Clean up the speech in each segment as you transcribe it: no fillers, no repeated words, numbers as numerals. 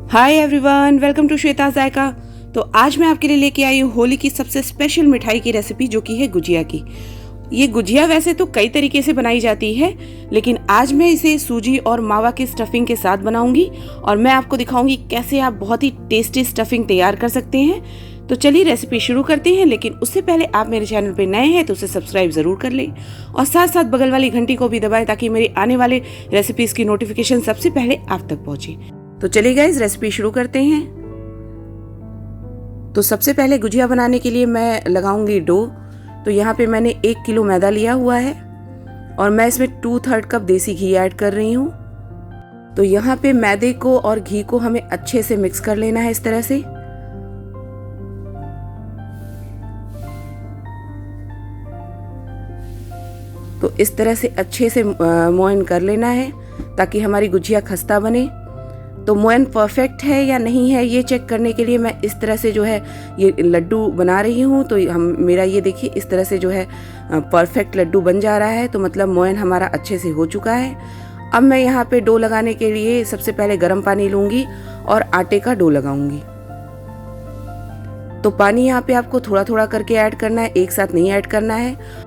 Hi everyone, welcome to Shweta Zayka. तो आज मैं आपके लिए लेके आई हूँ होली की सबसे स्पेशल मिठाई की रेसिपी, जो कि है गुजिया की। ये गुजिया वैसे तो कई तरीके से बनाई जाती है, लेकिन आज मैं इसे सूजी और मावा की स्टफिंग के साथ बनाऊंगी और मैं आपको दिखाऊंगी कैसे आप बहुत ही टेस्टी स्टफिंग तैयार कर सकते हैं। तो चलिए रेसिपी शुरू करते हैं, लेकिन उससे पहले आप मेरे चैनल पे नए हैं तो उसे सब्सक्राइब ज़रूर कर लें और साथ साथ बगल वाली घंटी को भी दबाएं ताकि मेरे आने वाले रेसिपीज़ की नोटिफिकेशन सबसे पहले आप तक पहुंचे। तो चलिए गाइस, रेसिपी शुरू करते हैं। तो सबसे पहले गुजिया बनाने के लिए मैं लगाऊंगी डो। तो यहाँ पे मैंने 1 किलो मैदा लिया हुआ है और मैं इसमें 2/3 कप देसी घी ऐड कर रही हूँ। तो यहाँ पे मैदे को और घी को हमें अच्छे से मिक्स कर लेना है इस तरह से। तो इस तरह से अच्छे से मोयन कर लेना है ताकि हमारी गुजिया खस्ता बने। तो मोयन परफेक्ट है या नहीं है ये चेक करने के लिए मैं इस तरह से जो है ये लड्डू बना रही हूँ। तो मेरा ये देखिए इस तरह से जो है परफेक्ट लड्डू बन जा रहा है, तो मतलब मोयन हमारा अच्छे से हो चुका है। अब मैं यहाँ पे डो लगाने के लिए सबसे पहले गर्म पानी लूँगी और आटे का डो लगाऊंगी। तो पानी यहाँ पे आपको थोड़ा थोड़ा करके ऐड करना है, एक साथ नहीं ऐड करना है।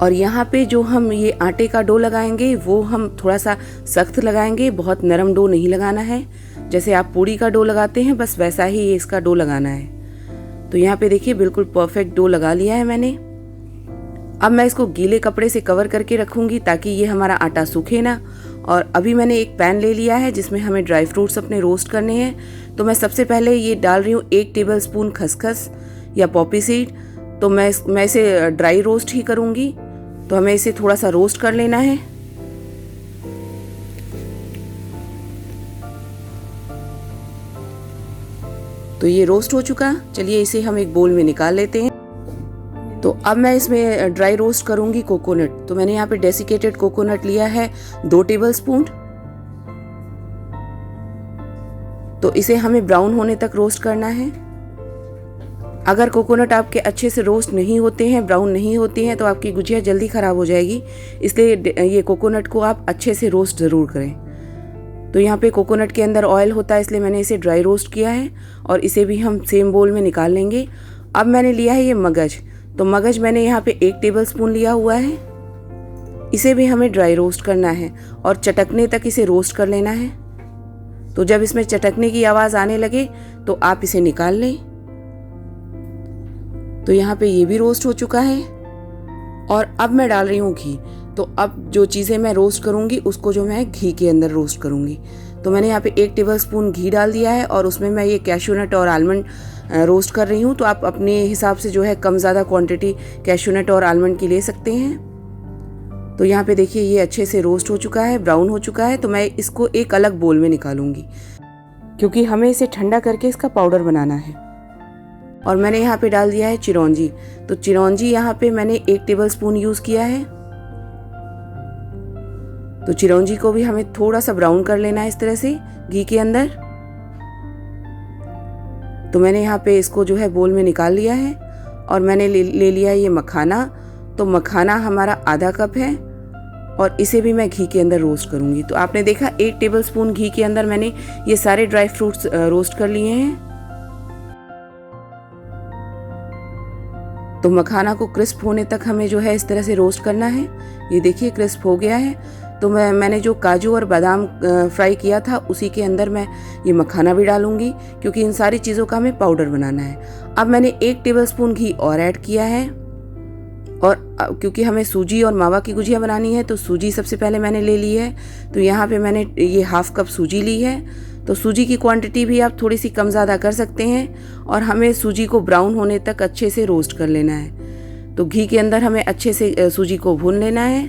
और यहाँ पे जो हम ये आटे का डो लगाएंगे वो हम थोड़ा सा सख्त लगाएंगे, बहुत नरम डो नहीं लगाना है। जैसे आप पूड़ी का डो लगाते हैं बस वैसा ही ये इसका डो लगाना है। तो यहाँ पे देखिए बिल्कुल परफेक्ट डो लगा लिया है मैंने। अब मैं इसको गीले कपड़े से कवर करके रखूँगी ताकि ये हमारा आटा सूखे ना। और अभी मैंने एक पैन ले लिया है जिसमें हमें ड्राई फ्रूट्स अपने रोस्ट करने हैं। तो मैं सबसे पहले ये डाल रही हूँ 1 टेबल स्पून खसखस या पॉपी सीड। तो मैं इसे ड्राई रोस्ट ही करूँगी, तो हमें इसे थोड़ा सा रोस्ट कर लेना है। तो ये रोस्ट हो चुका, चलिए इसे हम एक बोल में निकाल लेते हैं। तो अब मैं इसमें ड्राई रोस्ट करूंगी कोकोनट। तो मैंने यहाँ पे डेसिकेटेड कोकोनट लिया है 2 टेबल स्पून। तो इसे हमें ब्राउन होने तक रोस्ट करना है। अगर कोकोनट आपके अच्छे से रोस्ट नहीं होते हैं, ब्राउन नहीं होती हैं, तो आपकी गुजिया जल्दी ख़राब हो जाएगी। इसलिए ये कोकोनट को आप अच्छे से रोस्ट ज़रूर करें। तो यहाँ पे कोकोनट के अंदर ऑयल होता है, इसलिए मैंने इसे ड्राई रोस्ट किया है और इसे भी हम सेम बोल में निकाल लेंगे। अब मैंने लिया है ये मगज। तो मगज मैंने यहाँ पे 1 टेबल स्पून लिया हुआ है। इसे भी हमें ड्राई रोस्ट करना है और चटकने तक इसे रोस्ट कर लेना है। तो जब इसमें चटकने की आवाज़ आने लगे तो आप इसे निकाल लें। तो यहाँ पे ये भी रोस्ट हो चुका है और अब मैं डाल रही हूँ घी। तो अब जो चीज़ें मैं रोस्ट करूँगी उसको जो मैं घी के अंदर रोस्ट करूँगी। तो मैंने यहाँ पे 1 टेबल स्पून घी डाल दिया है और उसमें मैं ये कैश्यू नट और आलमंड रोस्ट कर रही हूँ। तो आप अपने हिसाब से जो है कम ज़्यादा क्वांटिटी कैश्यू नट और आलमंड की ले सकते हैं। तो यहाँ पे देखिए ये अच्छे से रोस्ट हो चुका है, ब्राउन हो चुका है। तो मैं इसको एक अलग बोल में निकालूंगी क्योंकि हमें इसे ठंडा करके इसका पाउडर बनाना है। और मैंने यहाँ पे डाल दिया है चिरौंजी। तो चिरौंजी यहाँ पे मैंने 1 टेबल स्पून यूज़ किया है। तो चिरौंजी को भी हमें थोड़ा सा ब्राउन कर लेना है इस तरह से घी के अंदर। तो मैंने यहाँ पे इसको जो है बोल में निकाल लिया है और मैंने ले लिया है ये मखाना। तो मखाना हमारा आधा कप है और इसे भी मैं घी के अंदर रोस्ट करूँगी। तो आपने देखा 1 टेबल स्पून घी के अंदर मैंने ये सारे ड्राई फ्रूट्स रोस्ट कर लिए हैं। तो मखाना को क्रिस्प होने तक हमें जो है इस तरह से रोस्ट करना है। ये देखिए क्रिस्प हो गया है। तो मैंने जो काजू और बादाम फ्राई किया था उसी के अंदर मैं ये मखाना भी डालूंगी क्योंकि इन सारी चीज़ों का हमें पाउडर बनाना है। अब मैंने 1 टेबल स्पून घी और ऐड किया है और क्योंकि हमें सूजी और मावा की गुजिया बनानी है तो सूजी सबसे पहले मैंने ले ली है। तो यहाँ पे मैंने ये 1/2 कप सूजी ली है। तो सूजी की क्वांटिटी भी आप थोड़ी सी कम ज़्यादा कर सकते हैं और हमें सूजी को ब्राउन होने तक अच्छे से रोस्ट कर लेना है। तो घी के अंदर हमें अच्छे से सूजी को भून लेना है।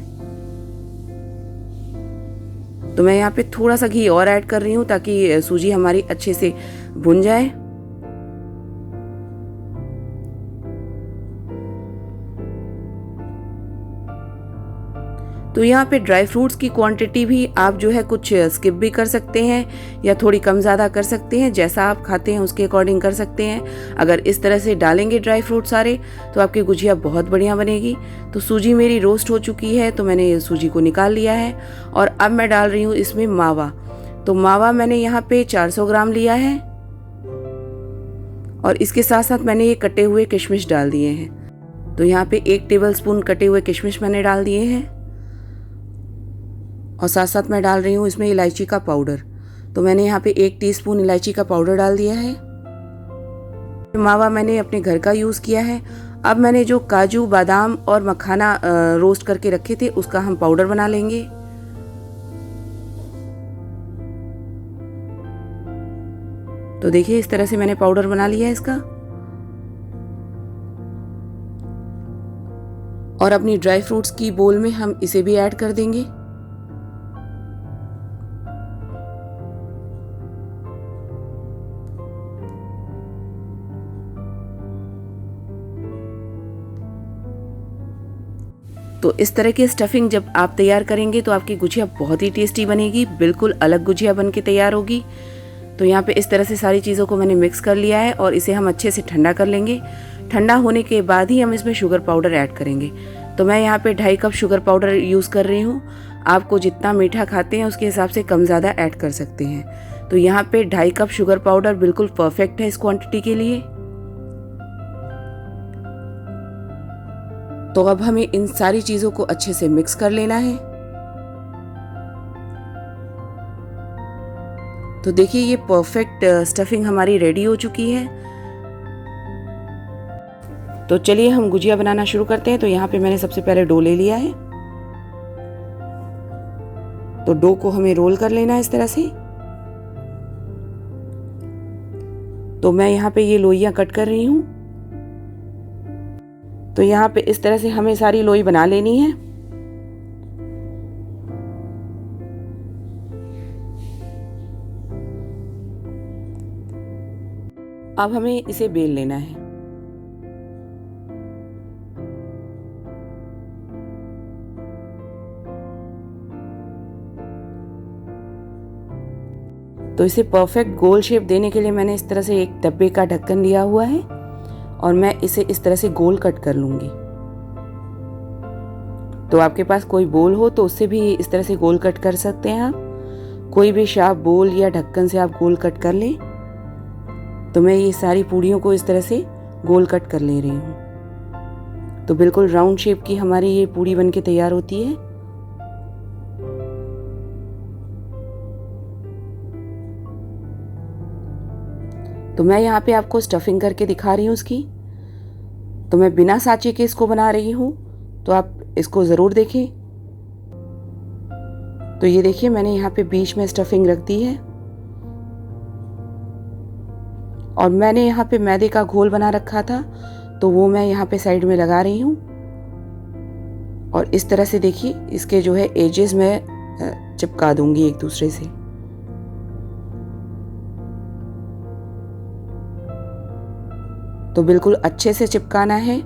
तो मैं यहाँ पे थोड़ा सा घी और ऐड कर रही हूँ ताकि सूजी हमारी अच्छे से भुन जाए। तो यहाँ पे ड्राई फ्रूट्स की क्वांटिटी भी आप जो है कुछ स्किप भी कर सकते हैं या थोड़ी कम ज़्यादा कर सकते हैं, जैसा आप खाते हैं उसके अकॉर्डिंग कर सकते हैं। अगर इस तरह से डालेंगे ड्राई फ्रूट सारे तो आपकी गुजिया बहुत बढ़िया बनेगी। तो सूजी मेरी रोस्ट हो चुकी है तो मैंने सूजी को निकाल लिया है और अब मैं डाल रही हूँ इसमें मावा। तो मावा मैंने यहाँ पे 400 ग्राम लिया है और इसके साथ साथ मैंने ये कटे हुए किशमिश डाल दिए हैं। तो यहाँ पे 1 टेबलस्पून कटे हुए किशमिश मैंने डाल दिए हैं और साथ साथ मैं डाल रही हूँ इसमें इलायची का पाउडर। तो मैंने यहाँ पे 1 टीस्पून इलायची का पाउडर डाल दिया है। मावा मैंने अपने घर का यूज़ किया है। अब मैंने जो काजू बादाम और मखाना रोस्ट करके रखे थे उसका हम पाउडर बना लेंगे। तो देखिए इस तरह से मैंने पाउडर बना लिया है इसका। और अपनी ड्राई फ्रूट्स की बोल में हम इसे भी ऐड कर देंगे। तो इस तरह की स्टफिंग जब आप तैयार करेंगे तो आपकी गुजिया बहुत ही टेस्टी बनेगी, बिल्कुल अलग गुजिया बन के तैयार होगी। तो यहाँ पे इस तरह से सारी चीज़ों को मैंने मिक्स कर लिया है और इसे हम अच्छे से ठंडा कर लेंगे। ठंडा होने के बाद ही हम इसमें शुगर पाउडर ऐड करेंगे। तो मैं यहाँ पे 2.5 कप शुगर पाउडर यूज़ कर रही हूँ। आपको जितना मीठा खाते हैं उसके हिसाब से कम ज़्यादा ऐड कर सकते हैं। तो यहाँ पे 2.5 कप शुगर पाउडर बिल्कुल परफेक्ट है इस क्वांटिटी के लिए। तो अब हमें इन सारी चीज़ों को अच्छे से मिक्स कर लेना है। तो देखिए ये परफेक्ट स्टफिंग हमारी रेडी हो चुकी है। तो चलिए हम गुजिया बनाना शुरू करते हैं। तो यहाँ पे मैंने सबसे पहले डो ले लिया है। तो डो को हमें रोल कर लेना है इस तरह से। तो मैं यहाँ पे ये लोइयां कट कर रही हूँ। तो यहाँ पे इस तरह से हमें सारी लोई बना लेनी है। अब हमें इसे बेल लेना है। तो इसे परफेक्ट गोल शेप देने के लिए मैंने इस तरह से एक डब्बे का ढक्कन लिया हुआ है और मैं इसे इस तरह से गोल कट कर लूंगी। तो आपके पास कोई बोल हो तो उससे भी इस तरह से गोल कट कर सकते हैं आप। कोई भी शार्प बोल या ढक्कन से आप गोल कट कर लें। तो मैं ये सारी पूड़ियों को इस तरह से गोल कट कर ले रही हूँ। तो बिल्कुल राउंड शेप की हमारी ये पूड़ी बनके तैयार होती है। तो मैं यहाँ पे आपको स्टफिंग करके दिखा रही हूँ इसकी। तो मैं बिना साँचे के इसको बना रही हूँ, तो आप इसको ज़रूर देखें। तो ये देखिए मैंने यहाँ पे बीच में स्टफिंग रख दी है और मैंने यहाँ पे मैदे का घोल बना रखा था, तो वो मैं यहाँ पे साइड में लगा रही हूँ। और इस तरह से देखिए इसके जो है एजेस मैं चिपका दूंगी एक दूसरे से। तो बिल्कुल अच्छे से चिपकाना है।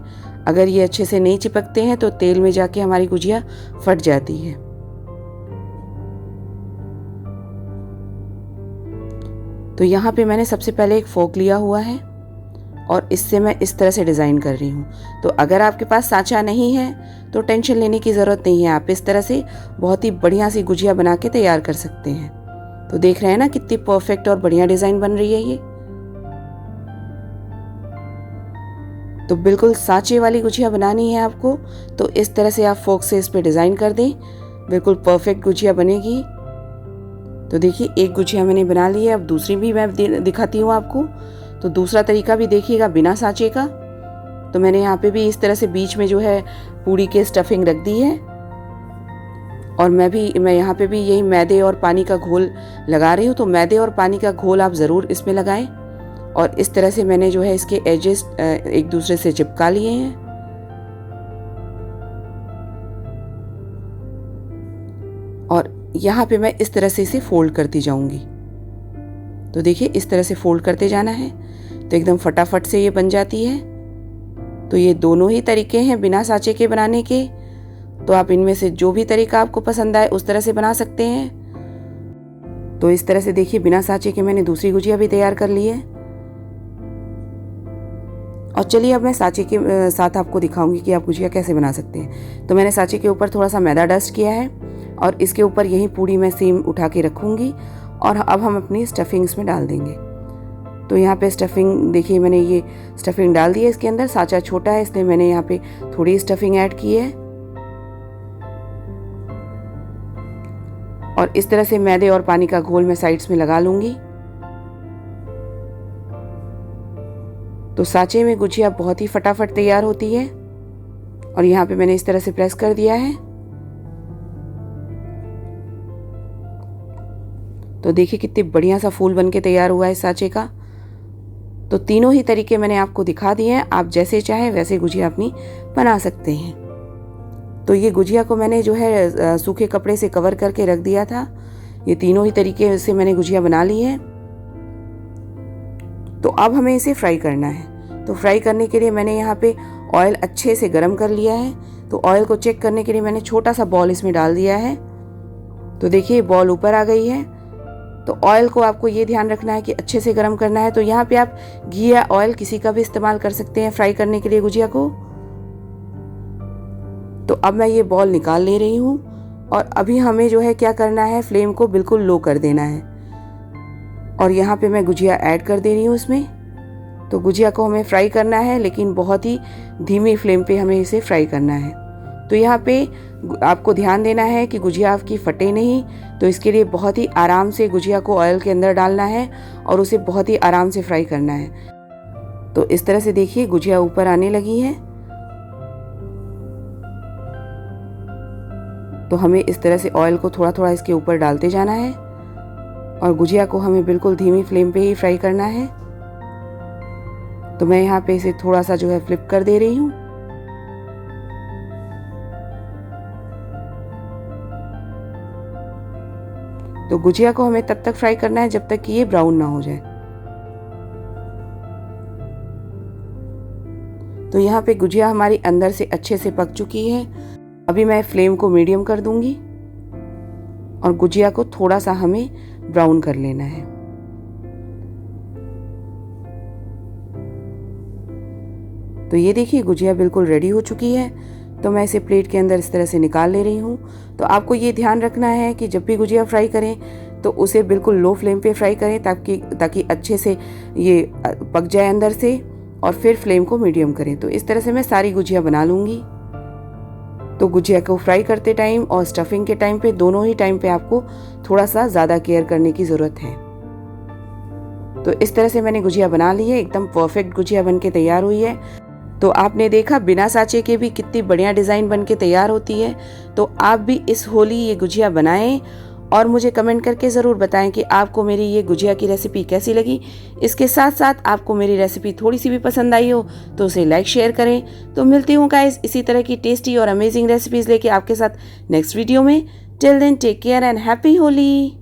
अगर ये अच्छे से नहीं चिपकते हैं तो तेल में जाके हमारी गुजिया फट जाती है। तो यहाँ पे मैंने सबसे पहले एक फोक लिया हुआ है और इससे मैं इस तरह से डिज़ाइन कर रही हूँ। तो अगर आपके पास सांचा नहीं है तो टेंशन लेने की ज़रूरत नहीं है, आप इस तरह से बहुत ही बढ़िया सी गुजिया बना के तैयार कर सकते हैं। तो देख रहे हैं ना कितनी परफेक्ट और बढ़िया डिज़ाइन बन रही है ये। तो बिल्कुल सांचे वाली गुजिया बनानी है आपको, तो इस तरह से आप फोक से इस पे डिज़ाइन कर दें, बिल्कुल परफेक्ट गुजिया बनेगी। तो देखिए एक गुजिया मैंने बना ली है। अब दूसरी भी मैं दिखाती हूँ आपको। तो दूसरा तरीका भी देखिएगा बिना सांचे का। तो मैंने यहाँ पे भी इस तरह से बीच में जो है पूड़ी के स्टफिंग रख दी है और मैं यहाँ पे भी यही मैदे और पानी का घोल लगा रही हूँ। तो मैदे और पानी का घोल आप ज़रूर इसमें लगाएं। और इस तरह से मैंने जो है इसके एजेस एक दूसरे से चिपका लिए हैं। और यहाँ पे मैं इस तरह से इसे फोल्ड करती जाऊंगी। तो देखिए इस तरह से फोल्ड करते जाना है तो एकदम फटाफट से ये बन जाती है। तो ये दोनों ही तरीके हैं बिना सांचे के बनाने के। तो आप इनमें से जो भी तरीका आपको पसंद आए उस तरह से बना सकते हैं। तो इस तरह से देखिए बिना सांचे के मैंने दूसरी गुजिया भी तैयार कर ली है। और चलिए अब मैं सांचे के साथ आपको दिखाऊंगी कि आप गुजिया कैसे बना सकते हैं। तो मैंने सांचे के ऊपर थोड़ा सा मैदा डस्ट किया है और इसके ऊपर यही पूड़ी मैं सेम उठा के रखूंगी और अब हम अपनी स्टफिंग इसमें डाल देंगे। तो यहाँ पे स्टफिंग देखिए, मैंने ये स्टफिंग डाल दी है इसके अंदर। साँचा छोटा है इसलिए मैंने यहाँ पे थोड़ी स्टफिंग ऐड की है। और इस तरह से मैदे और पानी का घोल मैं साइड्स में लगा लूँगी। तो सांचे में गुजिया बहुत ही फटाफट तैयार होती है। और यहाँ पे मैंने इस तरह से प्रेस कर दिया है। तो देखिए कितने बढ़िया सा फूल बन के तैयार हुआ है सांचे का। तो तीनों ही तरीके मैंने आपको दिखा दिए हैं, आप जैसे चाहें वैसे गुजिया अपनी बना सकते हैं। तो ये गुजिया को मैंने जो है सूखे कपड़े से कवर करके रख दिया था। ये तीनों ही तरीके से मैंने गुजिया बना ली है। तो अब हमें इसे फ्राई करना है। तो फ्राई करने के लिए मैंने यहाँ पे ऑयल अच्छे से गर्म कर लिया है। तो ऑयल को चेक करने के लिए मैंने छोटा सा बॉल इसमें डाल दिया है। तो देखिए बॉल ऊपर आ गई है। तो ऑयल को आपको ये ध्यान रखना है कि अच्छे से गर्म करना है। तो यहाँ पे आप घी या ऑयल किसी का भी इस्तेमाल कर सकते हैं फ्राई करने के लिए गुजिया को। तो अब मैं ये बॉल निकाल ले रही हूँ। और अभी हमें जो है क्या करना है, फ्लेम को बिल्कुल लो कर देना है। और यहाँ पे मैं गुजिया ऐड कर दे रही हूँ इसमें। तो गुजिया को हमें फ्राई करना है, लेकिन बहुत ही धीमी फ्लेम पे हमें इसे फ्राई करना है। तो यहाँ पे आपको ध्यान देना है कि गुजिया आपकी फटे नहीं। तो इसके लिए बहुत ही आराम से गुजिया को ऑयल के अंदर डालना है और उसे बहुत ही आराम से फ्राई करना है। तो इस तरह से देखिए गुजिया ऊपर आने लगी है। तो हमें इस तरह से ऑयल को थोड़ा थोड़ा इसके ऊपर डालते जाना है और गुजिया को हमें बिल्कुल धीमी फ्लेम पे ही फ्राई करना है। तो मैं यहाँ पे इसे थोड़ा सा जो है फ्लिप कर दे रही हूँ। तो गुजिया को हमें तब तक फ्राई करना है जब तक कि ये ब्राउन ना हो जाए। तो यहाँ पे गुजिया हमारी अंदर से अच्छे से पक चुकी है। अभी मैं फ्लेम को मीडियम कर दूंगी और गुजिया को थोड़ा सा हमें ब्राउन कर लेना है। तो ये देखिए गुजिया बिल्कुल रेडी हो चुकी है। तो मैं इसे प्लेट के अंदर इस तरह से निकाल ले रही हूँ। तो आपको ये ध्यान रखना है कि जब भी गुजिया फ्राई करें तो उसे बिल्कुल लो फ्लेम पे फ्राई करें ताकि अच्छे से ये पक जाए अंदर से, और फिर फ्लेम को मीडियम करें। तो इस तरह से मैं सारी गुजिया बना लूँगी। तो गुजिया को फ्राई करते टाइम और स्टफिंग के टाइम पे, दोनों ही टाइम पे आपको थोड़ा सा ज़्यादा केयर करने की ज़रूरत है। तो इस तरह से मैंने गुजिया बना ली है। एकदम परफेक्ट गुजिया बन के तैयार हुई है। तो आपने देखा बिना सांचे के भी कितनी बढ़िया डिज़ाइन बन के तैयार होती है। तो आप भी इस होली ये गुजिया बनाएं और मुझे कमेंट करके ज़रूर बताएं कि आपको मेरी ये गुजिया की रेसिपी कैसी लगी। इसके साथ साथ आपको मेरी रेसिपी थोड़ी सी भी पसंद आई हो तो उसे लाइक शेयर करें। तो मिलती हूँ गाइस इसी तरह की टेस्टी और अमेजिंग रेसिपीज़ लेके आपके साथ नेक्स्ट वीडियो में। Till then take care and happy Holi.